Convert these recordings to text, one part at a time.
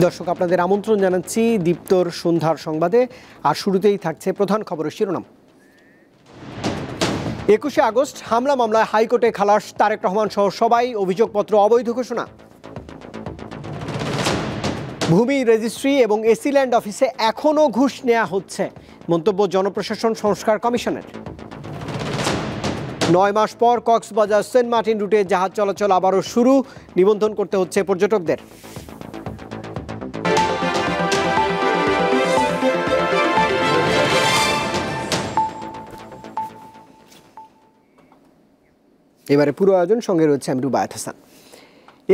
দর্শক আপনাদের আমন্ত্রণ জানাচ্ছি দীপ্তর সন্ধ্যার সংবাদে। আর শুরুতেই থাকছে প্রধান খবরের শিরোনাম। 21শে আগস্ট হামলা মামলায় হাইকোর্টে খালাস তারেক রহমান সহ সবাই, অভিযোগপত্র অবৈধ ঘোষণা। ভূমি রেজিস্ট্রি এবং এসি ল্যান্ড অফিসে এখনও ঘুষ নেওয়া হচ্ছে, মন্তব্য জনপ্রশাসন সংস্কার কমিশনের। 9 মাস পর কক্সবাজার সেন্ট মার্টিন রুটে জাহাজ চলাচল আবারও শুরু, নিবন্ধন করতে হচ্ছে পর্যটকদের। এবারে পুরো আয়োজন, সঙ্গে রয়েছে আমি রুবায়েত হাসান।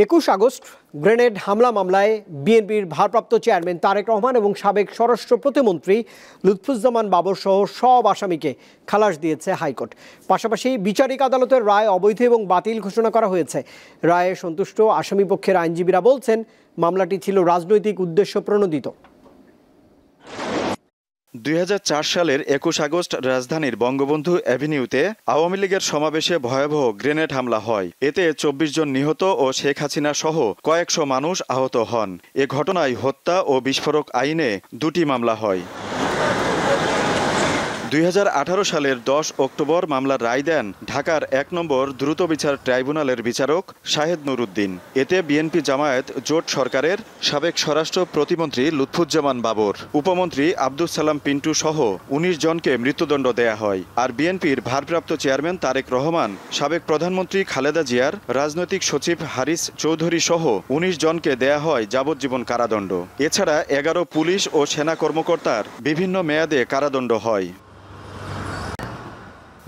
21 আগস্ট গ্রেনেড হামলা মামলায় বিএনপির ভারপ্রাপ্ত চেয়ারম্যান তারেক রহমান এবং সাবেক স্বরাষ্ট্র প্রতিমন্ত্রী লুৎফুজ্জামান বাবর সহ সব আসামিকে খালাস দিয়েছে হাইকোর্ট। পাশাপাশি বিচারিক আদালতের রায় অবৈধ এবং বাতিল ঘোষণা করা হয়েছে। রায়ে সন্তুষ্ট আসামিপক্ষের আইনজীবীরা বলছেন, মামলাটি ছিল রাজনৈতিক উদ্দেশ্য প্রণোদিত। 2004 সালের 21 আগস্ট রাজধানীর বঙ্গবন্ধু অ্যাভিনিউতে আওয়ামী লীগের সমাবেশে ভয়াবহ গ্রেনেড হামলা হয়। এতে 24 জন নিহত ও শেখ হাসিনা সহ কয়েকশো মানুষ আহত হন। এ ঘটনায় হত্যা ও বিস্ফোরক আইনে 2টি মামলা হয়। 2018 সালের 10 অক্টোবর মামলার রায় দেন ঢাকার 1 নম্বর দ্রুত বিচার ট্রাইব্যুনালের বিচারক শাহেদ নুরুদ্দিন। এতে বিএনপি জামায়াত জোট সরকারের সাবেক স্বরাষ্ট্র প্রতিমন্ত্রী লুৎফুজ্জামান বাবর, উপমন্ত্রী আব্দুস সালাম পিন্টু সহ 19 জনকে মৃত্যুদণ্ড দেয়া হয়। আর বিএনপির ভারপ্রাপ্ত চেয়ারম্যান তারেক রহমান, সাবেক প্রধানমন্ত্রী খালেদা জিয়ার রাজনৈতিক সচিব হারিস চৌধুরী সহ 19 জনকে দেয়া হয় যাবজ্জীবন কারাদণ্ড। এছাড়া 11 পুলিশ ও সেনা কর্মকর্তার বিভিন্ন মেয়াদে কারাদণ্ড হয়।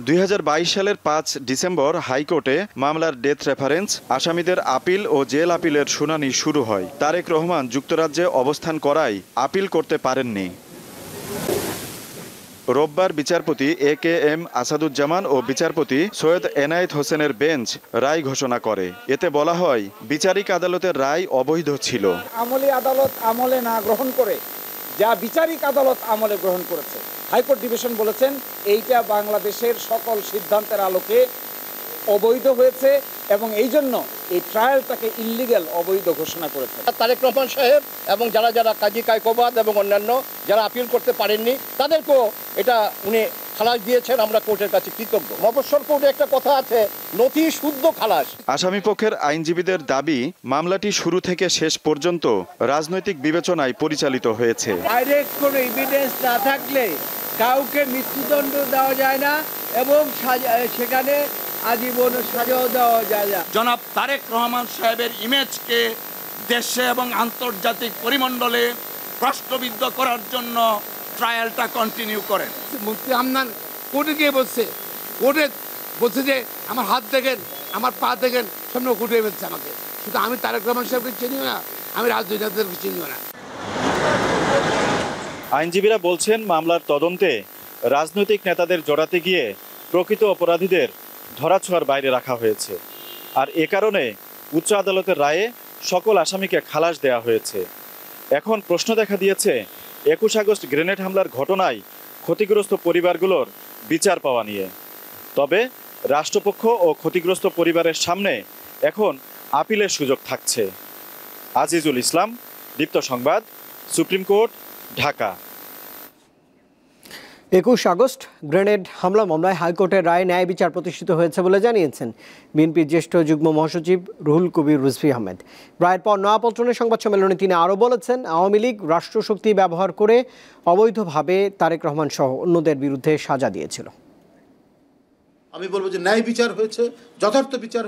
2022 সালের 5 ডিসেম্বর হাইকোর্টে মামলার ডেথ রেফারেন্স, আসামিদের আপিল ও জেল আপিলের শুনানি শুরু হয়। তারেক রহমান যুক্তরাজ্যে অবস্থান করায় আপিল করতে পারেননি। রোববার বিচারপতি AKM আসাদুজ্জামান ও বিচারপতি সৈয়দ এনায়েত হোসেনের বেঞ্চ রায় ঘোষণা করে। এতে বলা হয়, বিচারিক আদালতের রায় অবৈধ ছিল। আমলি আদালত আমলে না গ্রহণ করে যা বিচারিক আদালত আমলে গ্রহণ করেছে, হাইকোর্ট ডিভিশন বলেছেন এইটা বাংলাদেশের সকল সিদ্ধান্তের আলোকে অবৈধ হয়েছে এবং এই জন্য এই ট্রায়ালটাকে ইল্লিগ্যাল, অবৈধ ঘোষণা করেছে। তারেক রহমান সাহেব এবং যারা কাজী কায়কোবাদ এবং অন্যান্য যারা আপিল করতে পারেননি তাদেরকেও এটা উনি খালাস দিয়েছেন। আমরা কোর্টের কাছে কৃতজ্ঞ। মফস্বল কোর্টে একটা কথা আছে, নথি শুদ্ধ খালাস। আসামিপক্ষের আইনজীবীদের দাবি, মামলাটি শুরু থেকে শেষ পর্যন্ত রাজনৈতিক বিবেচনায় পরিচালিত হয়েছে। ডাইরেক্ট কোনো এভিডেন্স না থাকলে কাউকে মৃত্যুদণ্ড দেওয়া যায় না এবং সেখানে আজীবন সাজাও দেওয়া যায় না। জনাব তারেক রহমান সাহেবের ইমেজকে দেশে এবং আন্তর্জাতিক পরিমণ্ডলে প্রশ্নবিদ্ধ করার জন্য ট্রায়ালটা কন্টিনিউ করেন। মুফতি আমনান কোর্টে গিয়ে বলছে যে আমার হাত দেখেন, আমার পা দেখেন, সামনে কোর্টে ফেলছে আমাকে। শুধু আমি তারেক রহমান সাহেবকে চিনিও না, আমি রাজনীতিবিদদেরকে চিনিও না। আইনজীবীরা বলছেন, মামলার তদন্তে রাজনৈতিক নেতাদের জড়াতে গিয়ে প্রকৃত অপরাধীদের ধরাছোঁয়ার বাইরে রাখা হয়েছে। আর এ কারণে উচ্চ আদালতের রায়ে সকল আসামিকে খালাস দেওয়া হয়েছে। এখন প্রশ্ন দেখা দিয়েছে 21 আগস্ট গ্রেনেড হামলার ঘটনায় ক্ষতিগ্রস্ত পরিবারগুলোর বিচার পাওয়া নিয়ে। তবে রাষ্ট্রপক্ষ ও ক্ষতিগ্রস্ত পরিবারের সামনে এখন আপিলের সুযোগ থাকছে। আজিজুল ইসলাম, দীপ্ত সংবাদ, supreme court, Dhaka. 21 August grenade হামলা মামলায় হাইকোর্টের রায়ে ন্যায় বিচার প্রতিষ্ঠিত হয়েছে বলে জানিয়েছেন বিএনপির জ্যেষ্ঠ যুগ্ম মহাসচিব রুহুল কবির রিজভী আহমেদ। রায়ের পর নয়াপল্টনের সংবাদ সম্মেলনে তিনি আরও বলেছেন, আওয়ামী লীগ রাষ্ট্রশক্তি ব্যবহার করে অবৈধভাবে তারেক রহমান সহ অন্যদের বিরুদ্ধে সাজা দিয়েছিল। আমি বলবো যে ন্যায় বিচার হয়েছে, যথার্থ বিচার।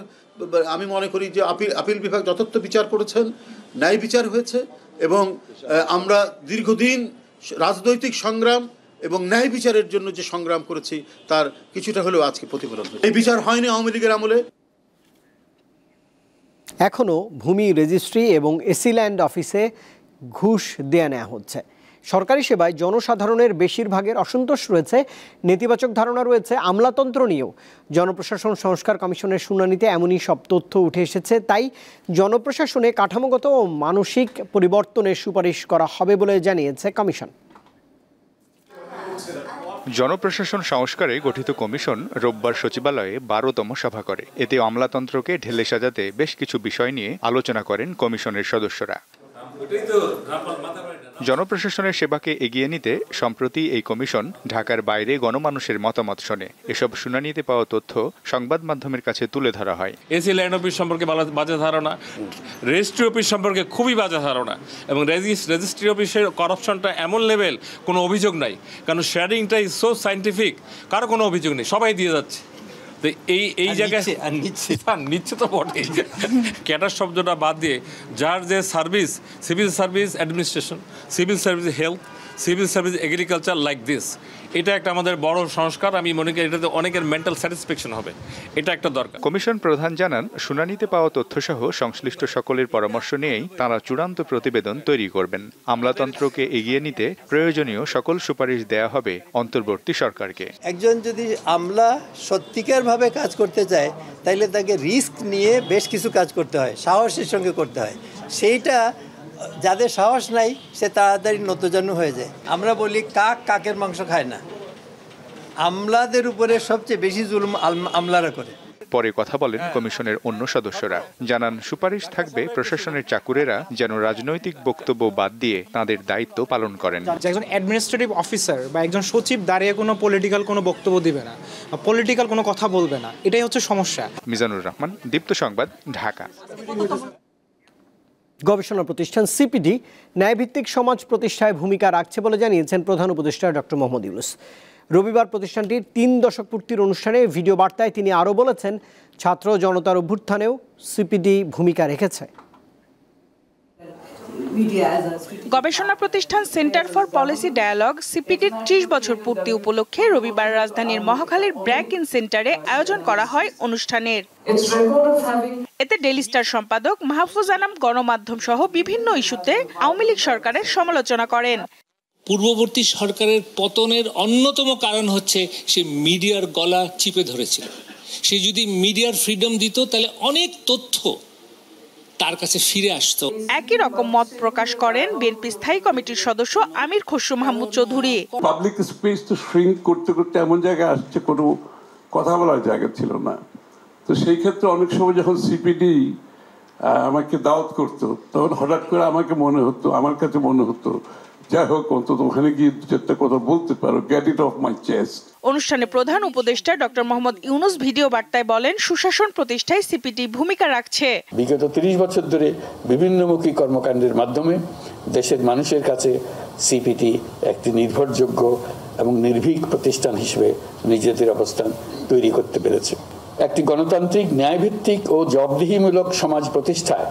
আমি মনে করি যে আপিল বিভাগ যথার্থ বিচার করেছেন, ন্যায় বিচার হয়েছে এবং আমরা দীর্ঘদিন রাজনৈতিক সংগ্রাম এবং ন্যায় বিচারের জন্য যে সংগ্রাম করেছি তার কিছুটা হলেও আজকে প্রতিফলন হয়েছে। এই বিচার হয়নি আওয়ামী লীগের আমলে। এখনও ভূমি রেজিস্ট্রি এবং এসি ল্যান্ড অফিসে ঘুষ নেওয়া হচ্ছে। সরকারি সেবায় জনসাধারণের বেশিরভাগের অসন্তোষ রয়েছে, নেতিবাচক ধারণা রয়েছে আমলাতন্ত্র নিয়েও। জনপ্রশাসন সংস্কার কমিশনের শুনানিতে এমনই সব তথ্য উঠে এসেছে। তাই জনপ্রশাসনে কাঠামোগত ও মানসিক পরিবর্তনের সুপারিশ করা হবে বলে জানিয়েছে কমিশন। জনপ্রশাসন সংস্কারে গঠিত কমিশন রোববার সচিবালয়ে 12তম সভা করে। এতে আমলাতন্ত্রকে ঢেলে সাজাতে বেশ কিছু বিষয় নিয়ে আলোচনা করেন কমিশনের সদস্যরা। জনপ্রশাসনের সেবাকে এগিয়ে নিতে সম্প্রতি এই কমিশন ঢাকার বাইরে গণমানুষের মতামত শোনে। এসব শুনানিতে পাওয়া তথ্য সংবাদ মাধ্যমের কাছে তুলে ধরা হয়। এসি ল্যান্ড অফিস সম্পর্কে বাজে ধারণা, রেজিস্ট্রি অফিস সম্পর্কে খুবই বাজে ধারণা, এবং রেজিস্ট্রি অফিসের করাপশনটা এমন লেভেল, কোনো অভিযোগ নাই, কারণ শেয়ারিংটা ইজ সো সাইন্টিফিক, কারো কোনো অভিযোগ নেই, সবাই দিয়ে যাচ্ছে। তো এই জায়গায় নিচ্ছে তো বটে, ক্যাডার শব্দটা বাদ দিয়ে যার যে service, civil service administration, civil service health, civil service agriculture like this, এটা একটা আমাদের বড় সংস্কার। আমি মনে করি এটাতে অনেকের মেন্টাল স্যাটিসফ্যাকশন হবে, এটা একটা দরকার। কমিশন প্রধান জানান, শুনানিতে পাওয়া তথ্যসহ সংশ্লিষ্ট সকলের পরামর্শ নিয়েই তাঁরা চূড়ান্ত প্রতিবেদন তৈরি করবেন। আমলাতন্ত্রকে এগিয়ে নিতে প্রয়োজনীয় সকল সুপারিশ দেয়া হবে অন্তর্বর্তী সরকারকে। একজন যদি আমলা সত্যিকারভাবে কাজ করতে চায়, তাইলে তাকে রিস্ক নিয়ে বেশ কিছু কাজ করতে হয়, সাহসের সঙ্গে করতে হয়। সেইটা যাদের সাহস নাই, সে তাড়াতাড়ি নতজানু হয়ে যায়। আমরা বলি কাক কাকের মাংস খায় না। আমলাদের উপরে সবচেয়ে বেশি জুলুম আমলারা করে। পরে কথা বলেন কমিশনের অন্য সদস্যরা, জানান সুপারিশ থাকবে প্রশাসনের চাকুরেরা যেন রাজনৈতিক বক্তব্য বাদ দিয়ে তাদের দায়িত্ব পালন করেন। একজন অ্যাডমিনিস্ট্রেটিভ অফিসার বা একজন সচিব দাঁড়িয়ে কোনো পলিটিক্যাল কোনো বক্তব্য দিবে না, পলিটিক্যাল কোনো কথা বলবে না, এটাই হচ্ছে সমস্যা। মিজানুর রহমান, দীপ্ত সংবাদ, ঢাকা। গবেষণা প্রতিষ্ঠান সিপিডি ন্যায়ভিত্তিক সমাজ প্রতিষ্ঠায় ভূমিকা রাখছে বলে জানিয়েছেন প্রধান উপদেষ্টা ডক্টর মোহাম্মদ ইউনূস। রবিবার প্রতিষ্ঠানটির 3 দশক পূর্তির অনুষ্ঠানে ভিডিও বার্তায় তিনি আরও বলেছেন, ছাত্র জনতার অভ্যুত্থানেও সিপিডি ভূমিকা রেখেছে। গবেষণা প্রতিষ্ঠান সেন্টার ফর পলিসি ডায়ালগ সিপিডির 30 বছর পূর্তি উপলক্ষে রবিবার রাজধানীর মহাখালীর ব্র্যাক ইন সেন্টারে আয়োজন করা হয় অনুষ্ঠানের। এতে ডেইলি স্টার সম্পাদক মাহফুজ আনাম গণমাধ্যম সহ বিভিন্ন ইস্যুতে আওয়ামী লীগ সরকারের সমালোচনা করেন। পূর্ববর্তী সরকারের পতনের অন্যতম কারণ হচ্ছে সে মিডিয়ার গলা চিপে ধরেছিল। সে যদি মিডিয়ার ফ্রিডম দিত, তাহলে অনেক তথ্য তার কাছে ফিরে আসতো। একই রকম মত প্রকাশ করেন বিএনপি স্থায়ী কমিটির সদস্য আমির খসরু মাহমুদ চৌধুরী। পাবলিক স্পেস তো শ্রিঙ্ক করতে করতে এমন জায়গায় আসছে, কোনো কথা বলার জায়গা ছিল না। তো সেই ক্ষেত্রে অনেক সময় যখন সিপিডি আমাকে দাওয়াত করতো, তখন হঠাৎ করে আমার কাছে মনে হতো, যাই হোক অন্তত ওখানে গিয়ে একটা কথা বলতে পারো, get it of my chest. অনুষ্ঠানে প্রধান উপদেষ্টা ডক্টর মোহাম্মদ ইউনূস ভিডিও বার্তায় বলেন, সুশাসন প্রতিষ্ঠায় সিপিডি ভূমিকা রাখছে। বিগত 30 বছর ধরে বিভিন্নমুখী কর্মকাণ্ডের মাধ্যমে দেশের মানুষের কাছে সিপিডি একটি নির্ভরযোগ্য এবং নির্ভীক প্রতিষ্ঠান হিসেবে নিজেদের অবস্থান তৈরি করতে পেরেছে। একটি গণতান্ত্রিক, ন্যায়ভিত্তিক ও জবাবদিহিমূলক সমাজ প্রতিষ্ঠায়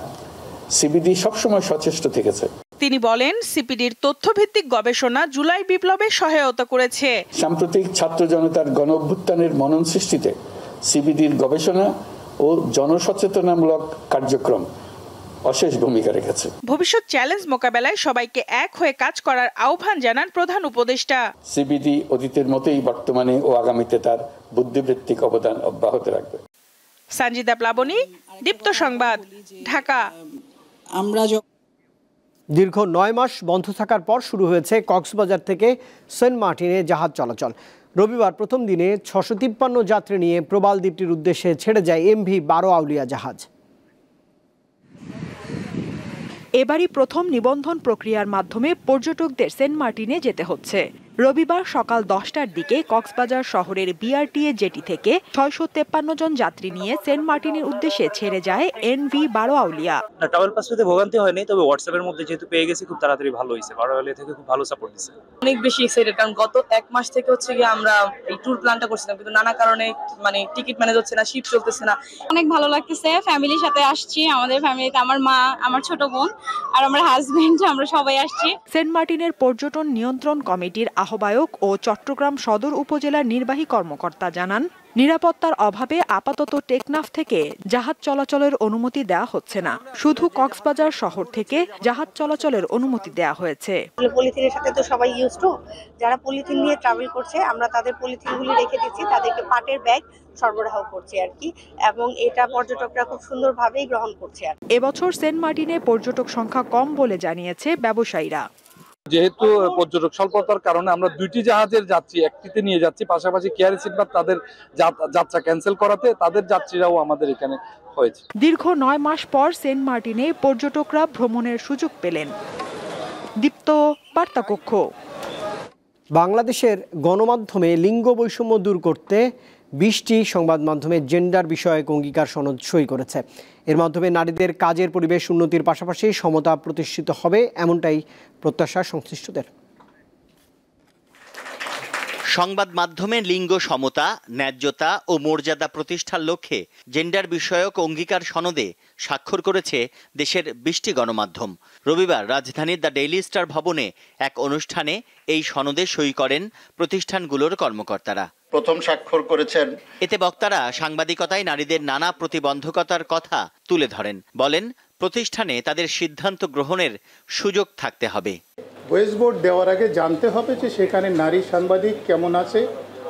সিপিডি সবসময় সচেষ্ট থেকেছে। তিনি বলেন, সিপিডির তথ্যভিত্তিক গবেষণা জুলাই বিপ্লবে সহায়তা করেছে। সাম্প্রতিক ছাত্র জনতার গণ অভ্যুত্থানের মনন সৃষ্টিতে সিপিডির গবেষণা ও জনসচেতনামূলক কার্যক্রম অশেষ ভূমিকা রেখেছে। ভবিষ্যৎ চ্যালেঞ্জ মোকাবেলায় সবাইকে এক হয়ে কাজ করার আহ্বান জানান প্রধান উপদেষ্টা। সিপিডি অতীতের মতোই বর্তমানে ও আগামীতে তার বুদ্ধিবৃত্তিক অবদান অব্যাহত রাখবে। সঞ্জিদা প্লাবনী, দীপ্ত সংবাদ, ঢাকা। দীর্ঘ 9 মাস বন্ধ থাকার পর শুরু হয়েছে কক্সবাজার থেকে সেন্ট মার্টিনে জাহাজ চলাচল। রবিবার প্রথম দিনে 653 যাত্রী নিয়ে প্রবাল দ্বীপটির উদ্দেশ্যে ছেড়ে যায় MV-12 আউলিয়া জাহাজ। এবারই প্রথম নিবন্ধন প্রক্রিয়ার মাধ্যমে পর্যটকদের সেন্ট মার্টিনে যেতে হচ্ছে। রবিবার সকাল 10টার দিকে কক্সবাজার শহরের বিআরটিএ জেটি থেকে 653 জন যাত্রী নিয়ে সেন্ট মার্টিনের উদ্দেশ্যে ছেড়ে যায় NV-12 আউলিয়া। ট্রাভেল পাসপোর্টে ভোগান্তি হয়নি, তবে হোয়াটসঅ্যাপের মধ্যে যেহেতু পেয়ে গেছি, খুব তাড়াতাড়ি ভালো হয়েছে। 12 আউলিয়া থেকে খুব ভালো সাপোর্ট দিচ্ছে। অনেক বেশি এক্সাইটেড, কারণ গত 1 মাস থেকে হচ্ছে কি আমরা এই ট্যুর প্ল্যানটা করছিলাম, কিন্তু নানা কারণে মানে টিকিট ম্যানেজ হচ্ছে না, শিপ চলতেছে না। অনেক ভালো লাগতেছে, ফ্যামিলির সাথে আসছি। আমাদের ফ্যামিলিতে আমার মা, আমার ছোট বোন আর আমার হাজবেন্ড, আমরা সবাই আসছি। সেন্ট মার্টিনের পর্যটন নিয়ন্ত্রণ কমিটির আহ্বায়ক ও চট্টগ্রাম সদর উপজেলার নির্বাহী কর্মকর্তা জানান, নিরাপত্তার অভাবে আপাতত টেকনাফ থেকে জাহাজ চলাচলের অনুমতি দেওয়া হচ্ছে না। শুধু কক্সবাজার শহর থেকে জাহাজ চলাচলের অনুমতি দেওয়া হয়েছে। পলিথিনের সাথে তো সবাই ইউজ টু, যারা পলিথিন নিয়ে ট্রাভেল করছে, আমরা তাদের পলিথিনগুলি রেখে দিচ্ছি, তাদেরকে পাটের ব্যাগ সরবরাহ করছি আর কি, এবং এটা পর্যটকরা খুব সুন্দরভাবেই গ্রহণ করছে। এবছর সেন্ট মার্টিনে পর্যটক সংখ্যা কম বলে জানিয়েছে ব্যবসায়ীরা। যেহেতু পর্যটক স্বল্পতার কারণে আমরা 2টি জাহাজের যাত্রী একটিতে নিয়ে যাচ্ছি, পাশাপাশি কেয়ারি সিলভার তাদের যাত্রা ক্যান্সেল করাতে তাদের যাত্রীরাও আমাদের এখানে হয়েছে। দীর্ঘ 9 মাস পর সেন্ট মার্টিনে পর্যটকরা ভ্রমণের সুযোগ পেলেন। দীপ্ত বার্তাকক্ষ। বাংলাদেশের গণমাধ্যমে লিঙ্গ বৈষম্য দূর করতে 20টি সংবাদ মাধ্যমে জেন্ডার বিষয়ক অঙ্গীকার সনদ সই করেছে। এর মাধ্যমে নারীদের কাজের পরিবেশ উন্নতির পাশাপাশি সমতা প্রতিষ্ঠিত হবে, এমনটাই প্রত্যাশা সংশ্লিষ্টদের। সংবাদ মাধ্যমে লিঙ্গ সমতা, ন্যায্যতা ও মর্যাদা প্রতিষ্ঠার লক্ষ্যে জেন্ডার বিষয়ক অঙ্গীকার সনদে স্বাক্ষর করেছে দেশের 20টি গণমাধ্যম। রবিবার রাজধানীর দ্য ডেইলি স্টার ভবনে এক অনুষ্ঠানে এই সনদে সই করেন প্রতিষ্ঠানগুলোর কর্মকর্তারা। প্রথম স্বাক্ষর করেছেন। এতে বক্তারা সাংবাদিকতায় নারীদের নানা প্রতিবন্ধকতার কথা তুলে ধরেন। বলেন, প্রতিষ্ঠানে তাদের সিদ্ধান্ত গ্রহণের সুযোগ থাকতে হবে। ভয়েস বোর্ড দেওয়ার আগে জানতে হবে যে সেখানে নারী সাংবাদিক কেমন আছে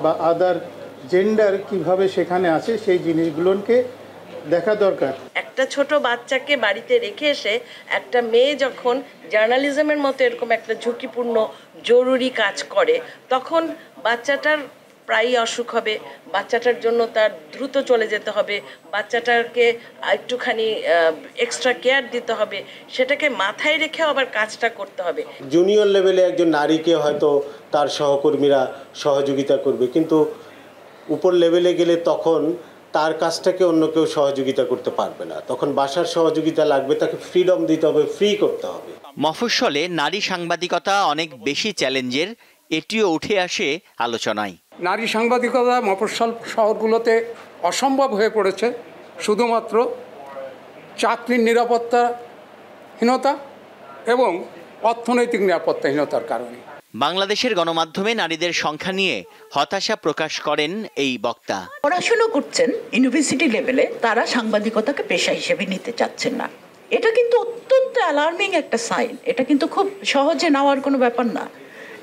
বা আদার জেন্ডার কিভাবে সেখানে আছে, সেই জিনিসগুলোকে দেখা দরকার। একটা ছোট বাচ্চাকে বাড়িতে রেখে এসে একটা মেয়ে যখন জার্নালিজমের মতো এরকম একটা ঝুঁকিপূর্ণ জরুরি কাজ করে, তখন বাচ্চাটার প্রায়ই অসুখ হবে, বাচ্চাটার জন্য তার দ্রুত চলে যেতে হবে, বাচ্চাটাকে একটুখানি এক্সট্রা কেয়ার দিতে হবে, সেটাকে মাথায় রেখে আবার কাজটা করতে হবে। জুনিয়র লেভেলে একজন নারীকে হয়তো তার সহকর্মীরা সহযোগিতা করবে, কিন্তু উপর লেভেলে গেলে তখন তার কাজটাকে অন্য কেউ সহযোগিতা করতে পারবে না, তখন বাসার সহযোগিতা লাগবে, তাকে ফ্রিডম দিতে হবে, ফ্রি করতে হবে। মফস্বলে নারী সাংবাদিকতা অনেক বেশি চ্যালেঞ্জের, এটিও উঠে আসে আলোচনায়। নারী সাংবাদিকতা মফস্বল শহরগুলোতে অসম্ভব হয়ে পড়েছে শুধুমাত্র চাকরির নিরাপত্তাহীনতা এবং অর্থনৈতিক নিরাপত্তাহীনতার কারণে। বাংলাদেশের গণমাধ্যমে নারীদের সংখ্যা নিয়ে হতাশা প্রকাশ করেন এই বক্তা। পড়াশুনো করছেন ইউনিভার্সিটি লেভেলে, তারা সাংবাদিকতাকে পেশা হিসেবে নিতে চাচ্ছেন না। এটা কিন্তু অত্যন্ত অ্যালার্মিং একটা সাইন। এটা কিন্তু খুব সহজে নেওয়ার কোনো ব্যাপার না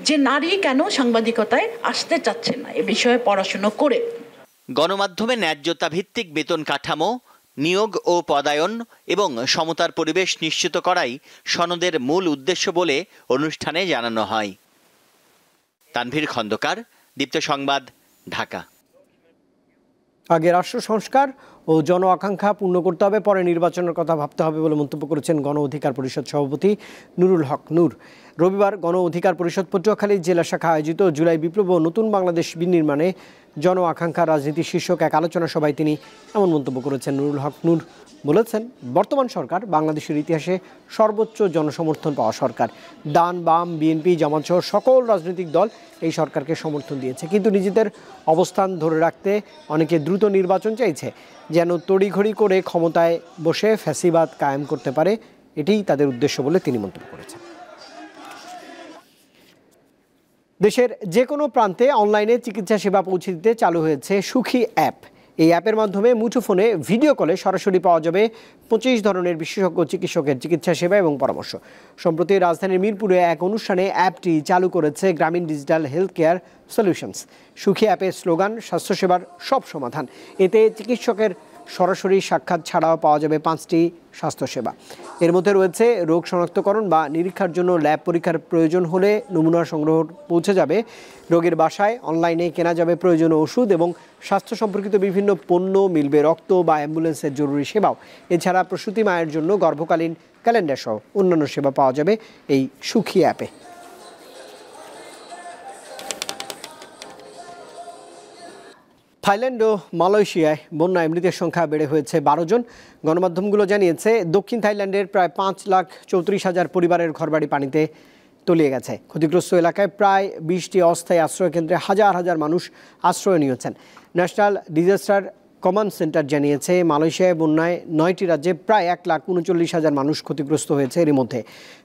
যে নারী কেন সাংবাদিকতায় আসতে চাচ্ছেন না এ বিষয়ে পড়াশুনো করে। গণমাধ্যমে ন্যায্যতা ভিত্তিক বেতন কাঠামো, নিয়োগ ও পদায়ন এবং সমতার পরিবেশ নিশ্চিত করাই সনদের মূল উদ্দেশ্য বলে অনুষ্ঠানে জানানো হয়। তানভীর খন্দকার, দীপ্ত সংবাদ, ঢাকা। আগে রাষ্ট্র সংস্কার ও জন আকাঙ্ক্ষা পূর্ণ করতে হবে, পরে নির্বাচনের কথা ভাবতে হবে বলে মন্তব্য করেছেন গণ অধিকার পরিষদ সভাপতি নুরুল হক নূর। রবিবার গণ অধিকার পরিষদ পটুয়াখালী জেলা শাখা আয়োজিত জুলাই বিপ্লব ও নতুন বাংলাদেশ বিনির্মাণে জন আকাঙ্ক্ষা রাজনীতি শীর্ষক এক আলোচনা সভায় তিনি এমন মন্তব্য করেছেন। নুরুল হক নূর বলেছেন, বর্তমান সরকার বাংলাদেশের ইতিহাসে সর্বোচ্চ জনসমর্থন পাওয়া সরকার। ডান, বাম, বিএনপি, জামাত সহ সকল রাজনৈতিক দল এই সরকারকে সমর্থন দিয়েছে, কিন্তু নিজেদের অবস্থান ধরে রাখতে অনেকে দ্রুত নির্বাচন চাইছে, যেন তড়িঘড়ি করে ক্ষমতায় বসে ফ্যাসিবাদ কায়েম করতে পারে। এটিই তাদের উদ্দেশ্য বলে তিনি মন্তব্য করেছেন। দেশের যে কোনো প্রান্তে অনলাইনে চিকিৎসা সেবা পৌঁছে দিতে চালু হয়েছে সুখী অ্যাপ। এই অ্যাপের মাধ্যমে মুঠোফোনে ভিডিও কলে সরাসরি পাওয়া যাবে 25 ধরনের বিশেষজ্ঞ চিকিৎসকের চিকিৎসা সেবা এবং পরামর্শ। সম্প্রতি রাজধানীর মিরপুরে এক অনুষ্ঠানে অ্যাপটি চালু করেছে গ্রামীণ ডিজিটাল হেলথ কেয়ার সলিউশনস। সুখী অ্যাপের স্লোগান, স্বাস্থ্যসেবার সব সমাধান। এতে চিকিৎসকের সরাসরি সাক্ষাৎ ছাড়াও পাওয়া যাবে 5টি স্বাস্থ্যসেবা। এর মধ্যে রয়েছে রোগ শনাক্তকরণ বা নিরীক্ষার জন্য ল্যাব পরীক্ষার প্রয়োজন হলে নমুনা সংগ্রহ পৌঁছে যাবে রোগীর বাসায়। অনলাইনে কেনা যাবে প্রয়োজনীয় ওষুধ এবং স্বাস্থ্য সম্পর্কিত বিভিন্ন পণ্য, মিলবে রক্ত বা অ্যাম্বুলেন্সের জরুরি সেবাও। এছাড়া প্রসূতি মায়ের জন্য গর্ভকালীন ক্যালেন্ডার সহ অন্যান্য সেবা পাওয়া যাবে এই সুখী অ্যাপে। থাইল্যান্ড ও মালয়েশিয়ায় বন্যায় মৃতের সংখ্যা বেড়ে হয়েছে 12 জন। গণমাধ্যমগুলো জানিয়েছে, দক্ষিণ থাইল্যান্ডের প্রায় 5,34,000 পরিবারের ঘরবাড়ি পানিতে তলিয়ে গেছে। ক্ষতিগ্রস্ত এলাকায় প্রায় 20টি অস্থায়ী আশ্রয় কেন্দ্রে হাজার হাজার মানুষ আশ্রয় নিয়েছেন। ন্যাশনাল ডিজাস্টার কমান্ড সেন্টার জানিয়েছে, মালয়েশিয়ায় বন্যায় 9টি রাজ্যে প্রায় 1,39,000 মানুষ ক্ষতিগ্রস্ত হয়েছে। এর মধ্যে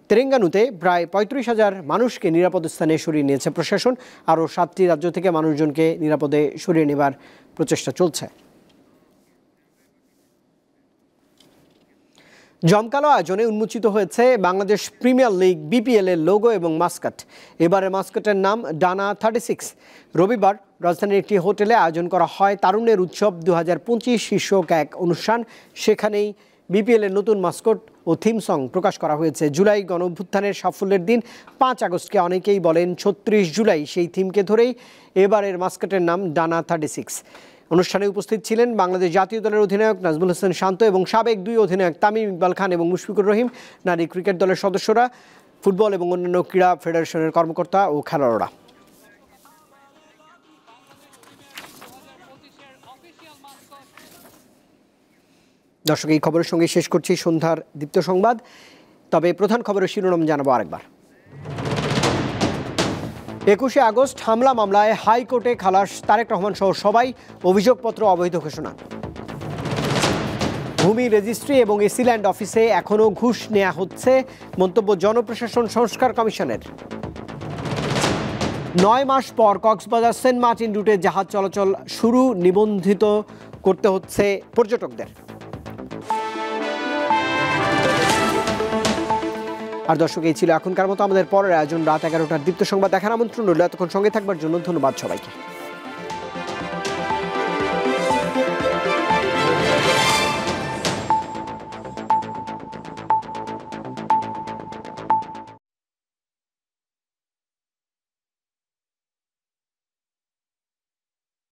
তেলেঙ্গানুতে প্রায় 35,000 মানুষকে নিরাপদ স্থানে সরিয়ে নিয়েছে প্রশাসন। আরও 7টি রাজ্য থেকে মানুষজনকে নিরাপদে সরিয়ে নেবার প্রচেষ্টা চলছে। জমকালো আয়োজনে উন্মোচিত হয়েছে বাংলাদেশ প্রিমিয়ার লিগ BPL এর লোগো এবং মাস্কট। এবারের মাস্কটের নাম ডানা 36। রবিবার রাজধানীর একটি হোটেলে আয়োজন করা হয় তারুণ্যের উৎসব 2025 শীর্ষক এক অনুষ্ঠান। সেখানেই বিপিএল এর নতুন মাস্কট ও থিম সং প্রকাশ করা হয়েছে। জুলাই গণঅভ্যুত্থানের সাফল্যের দিন 5 আগস্টকে অনেকেই বলেন 36 জুলাই। সেই থিমকে ধরেই এবারের মাস্কটের নাম ডানা 36। অনুষ্ঠানে উপস্থিত ছিলেন বাংলাদেশ জাতীয় দলের অধিনায়ক নাজমুল হোসেন শান্ত এবং সাবেক 2 অধিনায়ক তামিম ইকবাল খান এবং মুশফিকুর রহিম, নারী ক্রিকেট দলের সদস্যরা, ফুটবল এবং অন্যান্য ক্রীড়া ফেডারেশনের কর্মকর্তা ও খেলোয়াড়রা। দর্শক, এই খবরের সঙ্গে শেষ করছি সন্ধ্যার দীপ্ত সংবাদ। তবে প্রধান খবরের শিরোনাম জানাবো আরেকবার। 21শে আগস্ট হামলা মামলায় হাইকোর্টে খালাস তারেক রহমান সহ সবাই, অভিযোগপত্র অবৈধ ঘোষণা। ভূমি রেজিস্ট্রি এবং এসিল্যান্ড অফিসে এখনও ঘুষ নেওয়া হচ্ছে, মন্তব্য জনপ্রশাসন সংস্কার কমিশনের। 9 মাস পর কক্সবাজার সেন্ট মার্টিন রুটে জাহাজ চলাচল শুরু, নিবন্ধিত করতে হচ্ছে পর্যটকদের। আর দর্শক, এই ছিল এখনকার মতো আমাদের পরের আয়োজন। রাত 11টার দীপ্ত সংবাদ দেখার আমন্ত্রণ রইল। এতক্ষণ সঙ্গে থাকবার জন্য ধন্যবাদ সবাইকে।